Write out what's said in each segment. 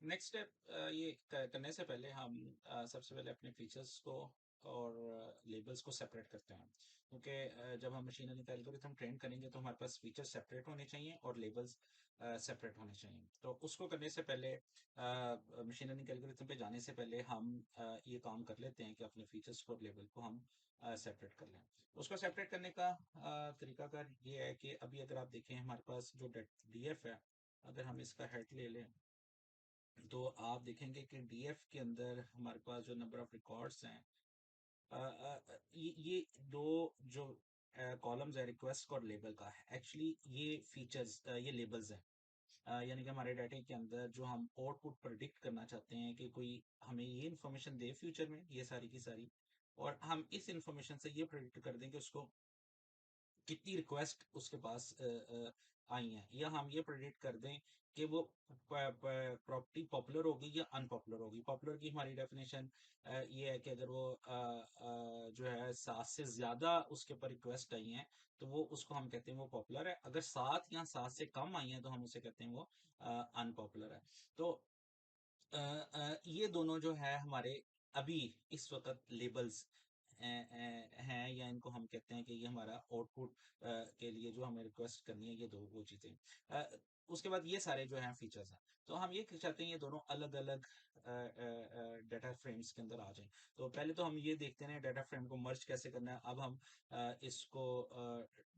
Next step ये करने से पहले हम सबसे पहले अपने फीचर्स को और लेबल्स को सेपरेट करते हैं, क्योंकि जब हम मशीन लर्निंग का एल्गोरिथम ट्रेन करेंगे तो हमारे पास फीचर्स सेपरेट होने चाहिए और लेबल्स सेपरेट होने चाहिए। तो उसको करने से पहले मशीन लर्निंग के एल्गोरिथम पे जाने से पहले हम ये काम कर लेते हैं कि अपने फीचर्स को और लेबल को हम सेपरेट कर लें। उसको सेपरेट करने का तरीकाकार ये है कि अभी अगर आप देखें हमारे पास जो डीएफ है, अगर हम इसका हेड ले लें तो आप देखेंगे कि डीएफ के अंदर हमारे पास जो नंबर ऑफ रिकॉर्ड्स हैं, ये दो जो कॉलम्स है रिक्वेस्ट और लेबल का है, एक्चुअली ये फीचर्स ये लेबल्स हैं। यानी कि हमारे डाटा के अंदर जो हम आउटपुट प्रेडिक्ट करना चाहते हैं कि कोई हमें ये इन्फॉर्मेशन दे फ्यूचर में, ये सारी की सारी, और हम इस इन्फॉर्मेशन से ये प्रेडिक्ट कर दें कि उसको कितनी रिक्वेस्ट उसके पास आई हैं, या हम ये प्रेडिक्ट कर दें कि वो प्रॉपर्टी पॉपुलर होगी या अनपॉपुलर होगी। पॉपुलर की हमारी डेफिनेशन ये है कि अगर वो जो है 7 से ज्यादा उसके ऊपर रिक्वेस्ट आई हैं तो वो उसको हम कहते हैं वो पॉपुलर है। अगर 7 या 7 से कम आई हैं तो हम उसे कहते हैं वो अनपॉपुलर है। तो ये दोनों जो है हमारे अभी इस वक्त लेबल्स हैं, या इनको हम कहते हैं कि ये हमारा आउटपुट के लिए जो हमें रिक्वेस्ट करनी है, ये दो वो चीजें। अ, उसके बाद ये सारे जो हैं फीचर्स हैं, तो हम ये चाहते हैं ये दोनों अलग अलग डाटा फ्रेम्स के अंदर आ जाएं। तो पहले तो हम ये देखते हैं डाटा फ्रेम को मर्ज कैसे करना है। अब हम इसको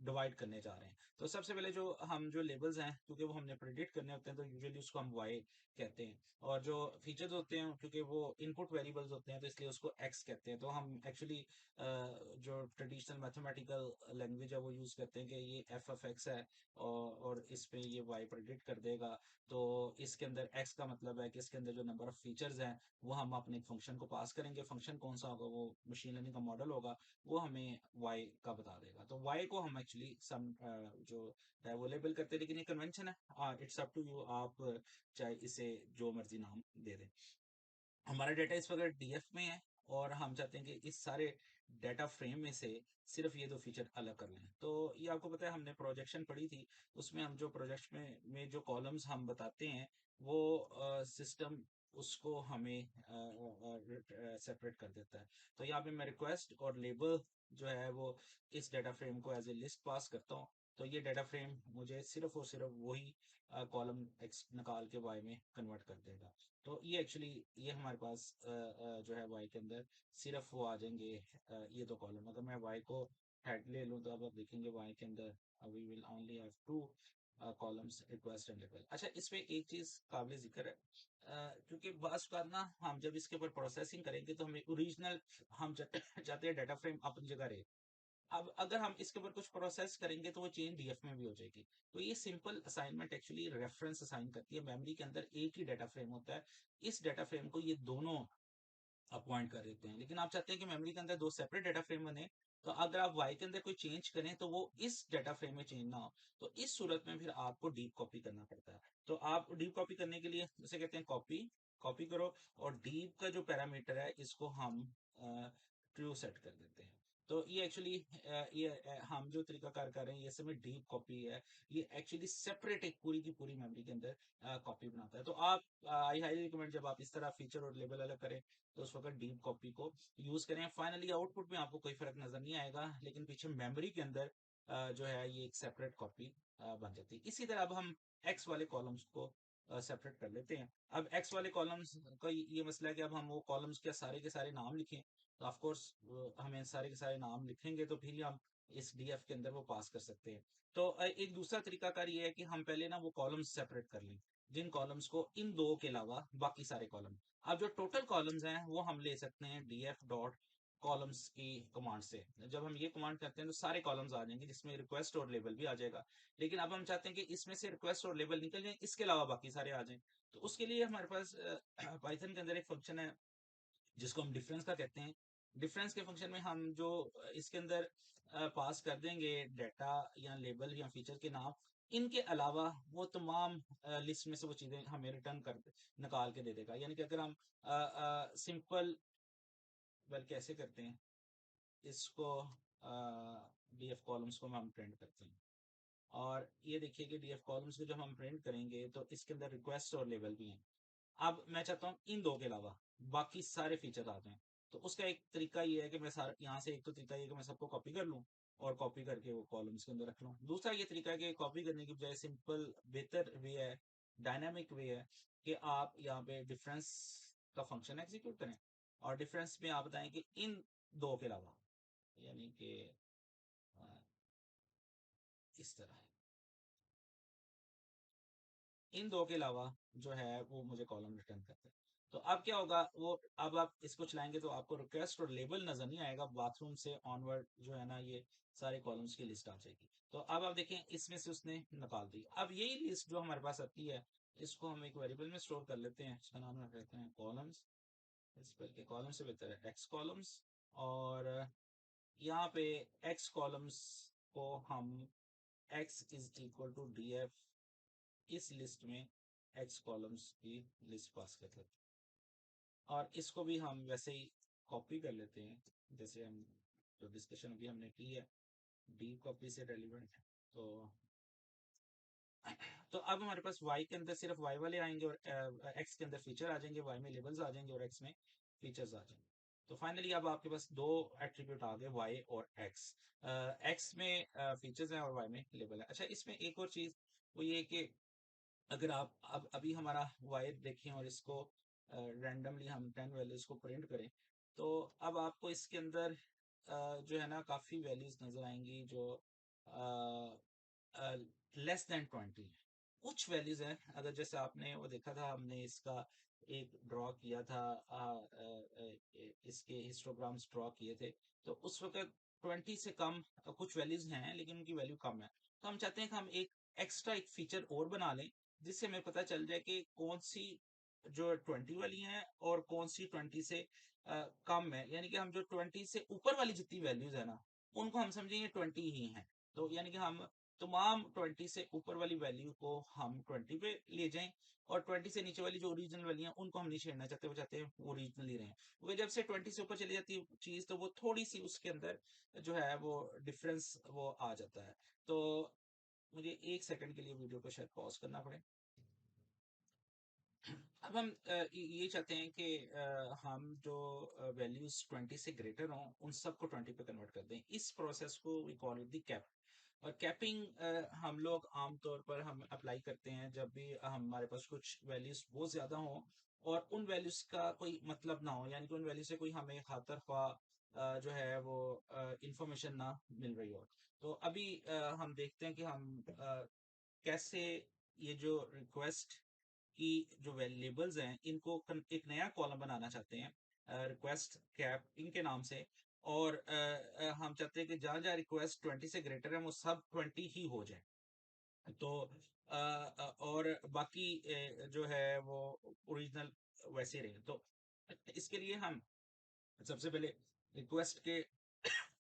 डिवाइड करने जा रहे हैं। तो सबसे पहले जो लेबल्स हैं, क्योंकि वो हमने प्रेडिक्ट करने होते हैं तो यूजुअली उसको हम वाई कहते हैं, और जो फीचर्स होते हैं क्योंकि वो इनपुट वेरिएबल्स होते हैं तो इसलिए उसको एक्स कहते हैं। तो हम एक्चुअली जो ट्रेडिशनल मैथमेटिकल लैंग्वेज है वो यूज करते हैं कि ये एफ ऑफ एक्स है, और इस पे ये वाई प्रेडिक्ट कर देगा। तो इसके अंदर एक्स का मतलब है कि इसके अंदर जो नंबर ऑफ फीचर्स हैं वो हम अपने एक फंक्शन को पास करेंगे। फंक्शन कौन सा होगा, वो मशीन लर्निंग का मॉडल होगा, वो हमें वाई का बता देगा। तो वाई को हम एक्चुअली सम जो है वो लेबल करते हैं, लेकिन ये कन्वेंशन है, इट्स अप टू यू, आप चाहे इसे जो मर्जी नाम दे दें। हमारा डेटा इस वक्त डीएफ में है, और हम चाहते हैं कि इस सारे डेटा फ्रेम में से सिर्फ ये दो फीचर अलग कर लें। तो ये आपको पता है, हमने प्रोजेक्शन पढ़ी थी, उसमें हम जो प्रोजेक्ट में जो कॉलम्स हम बताते हैं वो सिस्टम उसको हमें सेपरेट कर देता है। तो यहाँ पे मैं रिक्वेस्ट और लेबल जो है वो इस डेटा फ्रेम को एज ए लिस्ट पास करता हूँ। तो ये डेटा फ्रेम मुझे सिर्फ और सिर्फ वही कॉलम एक्स निकाल के वाई में कन्वर्ट कर देगा। तो ये एक्चुअली ये हमारे पास जो है वाई के अंदर सिर्फ वो आ जाएंगे ये दो कॉलम। अगर मैं वाई को हेड ले लूँ तो अब आप देखेंगे वाई के अंदर we will only have two columns, request and label. अच्छा, इसमें एक चीज काबिल जिक्र है, क्योंकि बात का ना हम जब इसके ऊपर प्रोसेसिंग करेंगे तो हमें ओरिजिनल हम चाहते हैं डाटा फ्रेम अपनी जगह रहे। अब अगर हम इसके ऊपर कुछ प्रोसेस करेंगे तो वो चेंज डीएफ में भी हो जाएगी। तो ये simple assignment actually reference assign करती है। मेमोरी के अंदर एक ही डाटा फ्रेम होता है, इस डाटा फ्रेम को ये दोनों अपॉइंट कर देते हैं। लेकिन आप चाहते हैं कि मेमोरी के अंदर दो सेपरेट डाटा फ्रेम बने, तो अगर आप वाई के अंदर कोई चेंज करें तो वो इस डाटा फ्रेम में चेंज ना हो, तो इस सूरत में फिर आपको डीप कॉपी करना पड़ता है। तो आप डीप कॉपी करने के लिए जैसे कहते हैं कॉपी कॉपी करो, और डीप का जो पैरामीटर है इसको हम ट्रू सेट कर देते हैं। तो ये एक्चुअली ये हम जो तरीकाकार कर रहे हैं ये सब डीप कॉपी है। ये एक्चुअली सेपरेट एक पूरी की पूरी मेमोरी के अंदर कॉपी बनाता है। तो आप आई हाईली रिकमेंड जब आप इस तरह फीचर और लेबल अलग करें तो उस वक्त डीप कॉपी को यूज करें। फाइनली आउटपुट में आपको कोई फर्क नजर नहीं आएगा, लेकिन पीछे मेमोरी के अंदर जो है ये एक सेपरेट कॉपी बन जाती है। इसी तरह अब हम एक्स वाले कॉलम्स को सेपरेट कर लेते हैं। अब एक्स वाले कॉलम्स का ये मसला है कि अब हम वो कॉलम्स के सारे नाम लिखें, तो ऑफ कोर्स हमें सारे के सारे नाम लिखेंगे तो फिर ही हम इस डीएफ के अंदर वो पास कर सकते हैं। तो एक दूसरा तरीकाकार ये है कि हम पहले ना वो कॉलम्स सेपरेट कर लें, जिन कॉलम्स को इन दो के अलावा बाकी सारे कॉलम। अब जो टोटल कॉलम्स हैं वो हम ले सकते हैं डीएफ डॉट कॉलम्स की कमांड से। जब हम ये कमांड करते हैं तो सारे कॉलम्स आ जाएंगे, जिसमें रिक्वेस्ट और लेबल भी आ जाएगा। लेकिन अब हम चाहते हैं कि इसमें से रिक्वेस्ट और लेबल निकल जाए, इसके अलावा बाकी सारे आ जाएं। तो उसके लिए हमारे पास पाइथन के अंदर एक फंक्शन है जिसको हम डिफरेंस का कहते हैं। डिफरेंस के फंक्शन में हम जो इसके अंदर पास कर देंगे डाटा या लेबल या फीचर के नाम, इनके अलावा वो तमाम लिस्ट में से वो चीजें हमें रिटर्न कर निकाल के दे देगा। यानी कि अगर हम सिंपल वेल कैसे करते हैं इसको, डीएफ कॉलम्स को हम प्रिंट करते हैं, और ये देखिए कि डीएफ कॉलम्स को जब हम प्रिंट करेंगे तो इसके अंदर रिक्वेस्ट और लेबल भी हैं। अब मैं चाहता हूँ इन दो के अलावा बाकी सारे फीचर आ जाएं। तो उसका एक तरीका ये है कि मैं सारा यहाँ से, एक तो तरीका ये है कि मैं सबको कॉपी कर लूँ और कॉपी करके वो कॉलम्स के अंदर रख लूँ। दूसरा ये तरीका है कि कॉपी करने की बजाय सिंपल बेहतर वे है, डायनामिक वे है कि आप यहाँ पे डिफरेंस का फंक्शन एग्जीक्यूट करें और डिफरेंस में आप बताएं कि इन दो के अलावा, यानी कि अ, इस तरह इन दो के अलावा जो है वो मुझे कॉलम रिटर्न करते हैं। तो अब क्या होगा, वो अब आप इसको चलाएंगे तो आपको रिक्वेस्ट और लेबल नजर नहीं आएगा, बाथरूम से ऑनवर्ड जो है ना ये सारे कॉलम्स की लिस्ट आ जाएगी। तो अब आप देखें इसमें से उसने निकाल दी। अब यही लिस्ट जो हमारे पास आती है इसको हम एक वेरिएबल में स्टोर कर लेते हैं, इसका नाम रख लेते हैं कॉलम्स। इस पर के कॉलम से बेहतर है एक्स कॉलम्स। और यहाँ पे एक्स कॉलम्स को हम x is equal to d f, इस लिस्ट में एक्स कॉलम्स की लिस्ट पास कर लेते हैं और इसको भी हम वैसे ही कॉपी कर लेते हैं जैसे हम जो डिस्कशन अभी हमने की है डी कॉपी से रेलिवेंट है। तो अब हमारे पास y के अंदर सिर्फ y वाले आएंगे और x के अंदर फीचर आ जाएंगे, y में लेबल्स आ जाएंगे और x में फीचर्स आ जाएंगे। तो फाइनली अब आपके पास दो एट्रीब्यूट आ गए y और x। x में फीचर्स हैं और y में लेबल है। अच्छा, इसमें एक और चीज वो ये कि अगर आप अब अभी हमारा वायर देखें और इसको रैंडमली हम 10 वैल्यूज को प्रिंट करें तो अब आपको इसके अंदर जो है ना काफ़ी वैल्यूज नज़र आएंगी जो लेस देन 20 है। कुछ वैल्यूज हैं, अगर जैसे आपने वो देखा था हमने इसका एक ड्रॉ किया था, इसके हिस्टोग्राम्स ड्रॉ किए थे, तो उस वक्त 20 से कम कुछ वैल्यूज हैं लेकिन उनकी वैल्यू कम है। तो हम चाहते हैं कि हम एक एक्स्ट्रा एक फीचर और बना लें जिससे हमें पता चल जाए कि कौन सी जो 20 वाली हैं और कौन सी 20 से कम है, यानी कि हम जो 20 से ऊपर वाली जितनी वैल्यूज है ना उनको हम समझेंगे 20 ही हैं। तो यानी कि हम तमाम 20 से ऊपर वाली वैल्यू को हम 20 पे ले जाएं और 20 से नीचे वाली जो ओरिजिनल वैल्यू हैं उनको हम नहीं छेड़ना चाहते, वो चाहते हैं ओरिजिनल ही रहें। क्योंकि जब से 20 से ऊपर चली जाती है चीज तो वो थोड़ी सी उसके अंदर जो है वो डिफरेंस वो आ जाता है। तो मुझे एक सेकंड के लिए वीडियो को शायद पॉज करना पड़े। अब हम ये चाहते हैं कि हम जो वैल्यूज 20 से ग्रेटर हों उन सबको 20 पे कन्वर्ट कर दें। इस प्रोसेस को we call it the cap. और कैपिंग हम लोग आमतौर पर हम अप्लाई करते हैं जब भी हमारे पास कुछ वैल्यूज बहुत ज्यादा हों और उन वैल्यूज का कोई मतलब ना हो, यानी कि उन वैल्यू से कोई हमें खातर ख्वाह जो है वो इंफॉर्मेशन ना मिल रही हो। तो अभी हम देखते हैं कि हम कैसे ये जो रिक्वेस्ट की जो वेरिएबल्स हैं इनको एक नया कॉलम बनाना चाहते हैं रिक्वेस्ट कैप इनके नाम से। और हम चाहते हैं कि जहाँ जहाँ रिक्वेस्ट 20 से ग्रेटर है वो सब 20 ही हो जाए। तो और बाकी जो है वो ओरिजिनल वैसे रहे। तो इसके लिए हम सबसे पहले रिक्वेस्ट के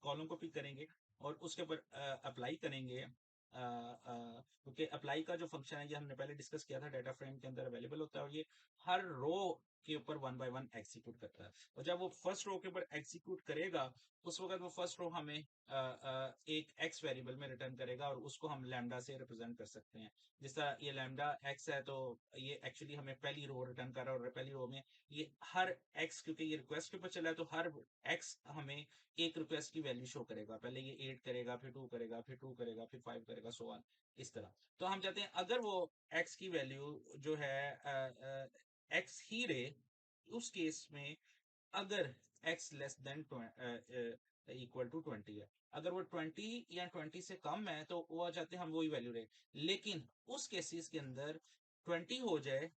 कॉलम को पिक करेंगे और उसके ऊपर अप्लाई करेंगे, क्योंकि अप्लाई का जो फंक्शन है ये हमने पहले डिस्कस किया था, डाटा फ्रेम के अंदर अवेलेबल होता है और ये हर रो के ऊपर वन बाय वन एग्जीक्यूट करता है। और जब वो फर्स्ट रो के ऊपर एग्जीक्यूट करेगा उस वक्त वो फर्स्ट रो हमें एक एक्स वेरिएबल में रिटर्न करेगा और उसको हम लैम्डा से रिप्रेजेंट कर सकते हैं। जिस तरह ये लैम्डा एक्स है तो ये एक्चुअली हमें पहली रो रिटर्न कर रहा है और पहली रो में ये हर एक्स, क्योंकि ये रिक्वेस्ट के ऊपर चला है तो हर एक्स हमें एक रिक्वेस्ट की वैल्यू शो करेगा। पहले ये 8 करेगा, फिर 2 करेगा, फिर 2 करेगा, फिर 5 करेगा, सो ऑन इस तरह। तो हम चाहते हैं अगर वो एक्स की वैल्यू जो है एक्स ही रहे, उस केस में अगर x less than equal to 20 है, अगर वो 20 या 20 से कम है तो वो चाहते हैं हम वही वैल्यू रहे। लेकिन उस केसेस के अंदर 20 हो जाए,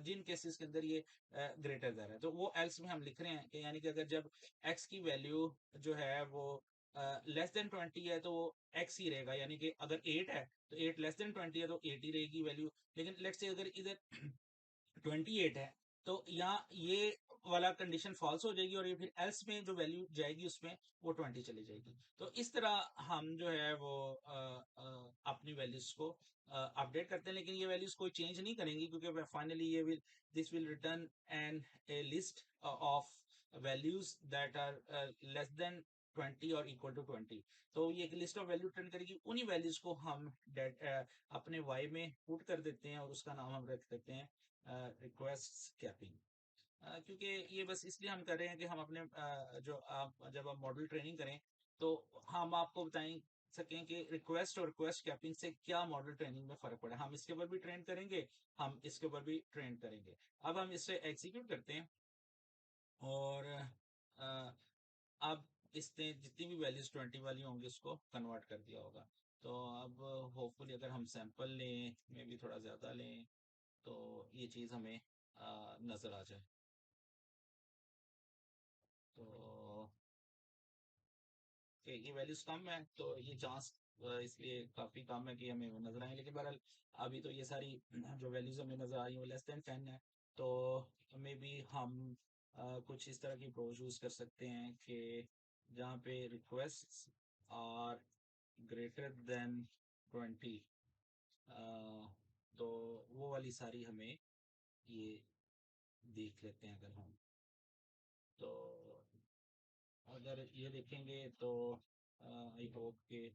जिन केसेस के अंदर ये ग्रेटर देन है, तो वो एल्स में हम लिख रहे हैं कि यानी कि अगर जब x की वैल्यू जो है वो लेस देन 20 है तो वो x ही रहेगा, यानी कि अगर 8 है तो 8 लेस देन 20 है तो 8 ही रहेगी वैल्यू। लेकिन लेट्स से अगर इधर 28 है तो यहाँ ये वाला कंडीशन फॉल्स हो जाएगी और ये फिर एल्स में जो वैल्यू जाएगी उसमें वो 20 चली जाएगी। तो इस तरह हम जो है वो अपनी वैल्यूज को अपडेट करते हैं, लेकिन ये वैल्यूज कोई चेंज नहीं करेंगी क्योंकि फाइनली ये will this will return an a list of values that are less than 20 और इक्वल टू 20। तो ये एक लिस्ट ऑफ वैल्यू रिटर्न करेगी, उन्हीं वैल्यूज को हम अपने वाई में पुट कर देते हैं और उसका नाम हम रख देते हैं रिक्वेस्ट कैपिंग। क्योंकि ये बस इसलिए हम कर रहे हैं कि हम अपने जो आप जब आप मॉडल ट्रेनिंग करें तो हम आपको बताएं सकें कि रिक्वेस्ट और रिक्वेस्ट कैपिंग से क्या मॉडल ट्रेनिंग में फर्क पड़ा। हम इसके ऊपर भी ट्रेन करेंगे, हम इसके ऊपर भी ट्रेन करेंगे। अब हम इसे एग्जीक्यूट करते हैं और अ, अब इसने जितनी भी वैल्यूज 20 वाली होंगी उसको कन्वर्ट कर दिया होगा। तो अब होपफुली अगर हम सैंपल लें में भी थोड़ा ज़्यादा लें तो ये चीज़ हमें नज़र आ जाए। तो ये वैल्यूज कम है तो ये चांस इसलिए काफी कम है कि हमें वो नजर आए, लेकिन बहरहाल अभी तो ये सारी जो वैल्यूज हमें नजर आ रही है वो लेस देन 10 है। तो मे बी हम कुछ इस तरह की अप्रोच यूज कर सकते हैं कि जहाँ पे रिक्वेस्ट और ग्रेटर देन 20, तो वो वाली सारी हमें ये देख लेते हैं। अगर हम तो अगर ये देखेंगे तो आई होप के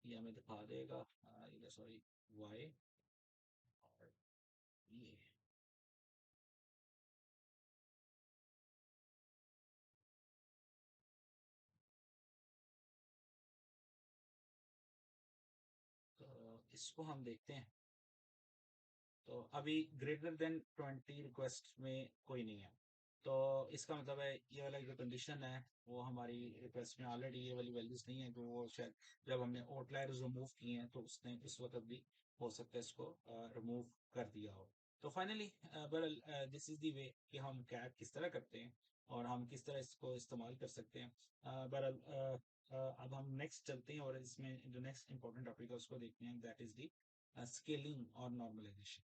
ये हमें दिखा देगा, ये सॉरी वाई और ये। तो इसको हम देखते हैं। तो अभी ग्रेटर देन 20 रिक्वेस्ट में कोई नहीं है, तो इसका मतलब है ये वाला जो कंडीशन है वो हमारी रिक्वेस्ट में ऑलरेडी ये वाली वैल्यूज नहीं है, तो वो शायद जब हमने आउटलायर्स रिमूव किए हैं तो उसने उस वक्त भी हो सकता है इसको रिमूव कर दिया हो। तो फाइनली बहरहाल दिस इज द वे कि हम कैट किस तरह करते हैं और हम किस तरह इसको इस्तेमाल कर सकते हैं। बहरहाल अब हम नेक्स्ट चलते हैं और इसमें जो नेक्स्ट इंपॉर्टेंट टॉपिक है उसको देखते हैं, दैट इज दी स्केलिंग और नॉर्मलाइजेशन।